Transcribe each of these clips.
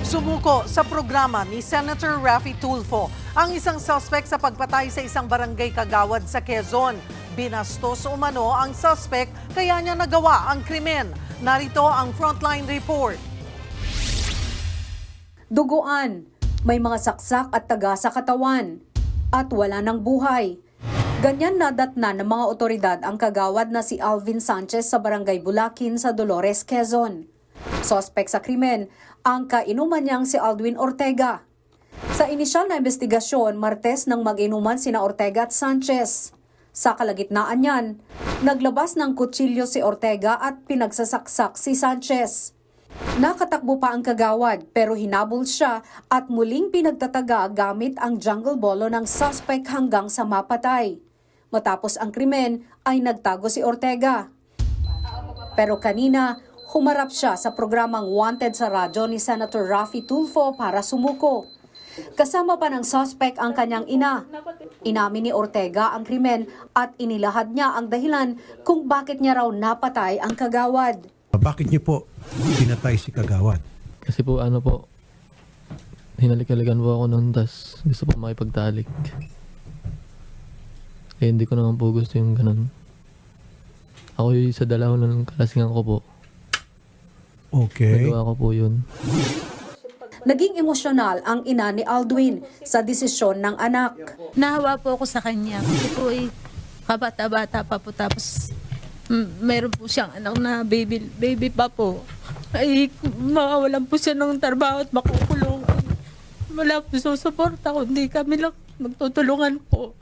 Sumuko sa programa ni Senator Raffy Tulfo ang isang suspect sa pagpatay sa isang barangay kagawad sa Quezon. Binastos umano ang suspect kaya niya nagawa ang krimen. Narito ang frontline report. Duguan, may mga saksak at taga sa katawan, at wala ng buhay. Ganyan nadatna ng mga otoridad ang kagawad na si Alvin Sanchez sa barangay Bulakin sa Dolores, Quezon. Suspect sa krimen, ang kainuman niyang si Aldwin Ortega. Sa inisyal na investigasyon, Martes nang mag-inuman sina Ortega at Sanchez. Sa kalagitnaan niyan, naglabas ng kutsilyo si Ortega at pinagsasaksak si Sanchez. Nakatakbo pa ang kagawad pero hinabol siya at muling pinagtataga gamit ang jungle bolo ng suspect hanggang sa mapatay. Matapos ang krimen ay nagtago si Ortega. Pero kanina, humarap siya sa programang Wanted sa radyo ni Senator Raffy Tulfo para sumuko. Kasama pa ng suspect ang kanyang ina. Inamin ni Ortega ang krimen at inilahad niya ang dahilan kung bakit niya raw napatay ang kagawad. Bakit niyo po pinatay si kagawad? Kasi po hinalik-halikan po ako noon, tas gusto po makipagtalik. Eh hindi ko naman po gusto yung ganun. Ako yung sa dalaw ng kalasingan ko po. Okay. Nagawa ko po yun. Naging emosyonal ang ina ni Aldwin sa desisyon ng anak. Nahawa po ako sa kanya kasi po kabata-bata pa po tapos meron po siyang anak na baby pa po. Ay mawawalan po siya ng trabaho at makukulong. Wala po susuporta kundi kami lang magtutulungan po.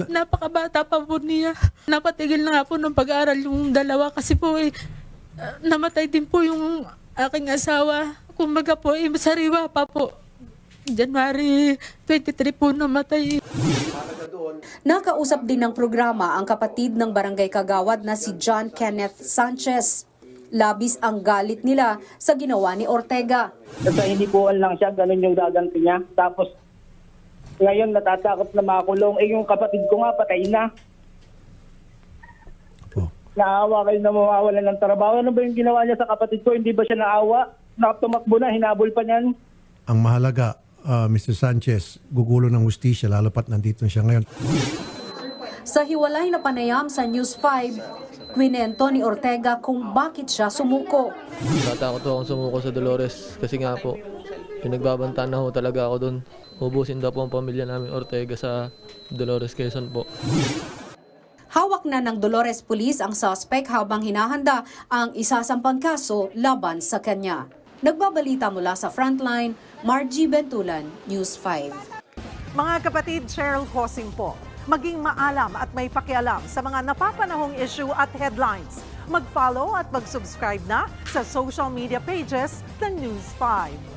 Napakabata pa po niya. Napatigil na nga po ng pag-aaral yung dalawa kasi po namatay din po yung aking asawa. Kumbaga po, sariwa pa po. January 23 po namatay. Nakausap din ng programa ang kapatid ng barangay kagawad na si John Kenneth Sanchez. Labis ang galit nila sa ginawa ni Ortega. Kasi hindi po lang siya, ganun yung gaganti niya. Tapos ngayon natatakot na makulong. Eh yung kapatid ko nga patay na. Naawa kayo na mawawalan ng trabaho. Ano ba yung ginawa niya sa kapatid ko? Hindi ba siya naawa? Nakatumakbo na, hinabol pa niyan. Ang mahalaga, Mr. Sanchez, gugulo ng hustisya lalo pat nandito siya ngayon. Sa hiwalay na panayam sa News 5, kwinento ni Ortega kung bakit siya sumuko. Natakot akong sumuko sa Dolores kasi nga po, pinagbabantaan na ho talaga ako doon. Ubusin daw po ang pamilya namin Ortega sa Dolores, Quezon po. Hawak na ng Dolores Police ang suspect habang hinahanda ang isasampang kaso laban sa kanya. Nagbabalita mula sa Frontline, Margie Bentulan, News 5. Mga kapatid, Cheryl Cosing po. Maging maalam at may pakialam sa mga napapanahong issue at headlines. Mag-follow at mag-subscribe na sa social media pages ng News 5.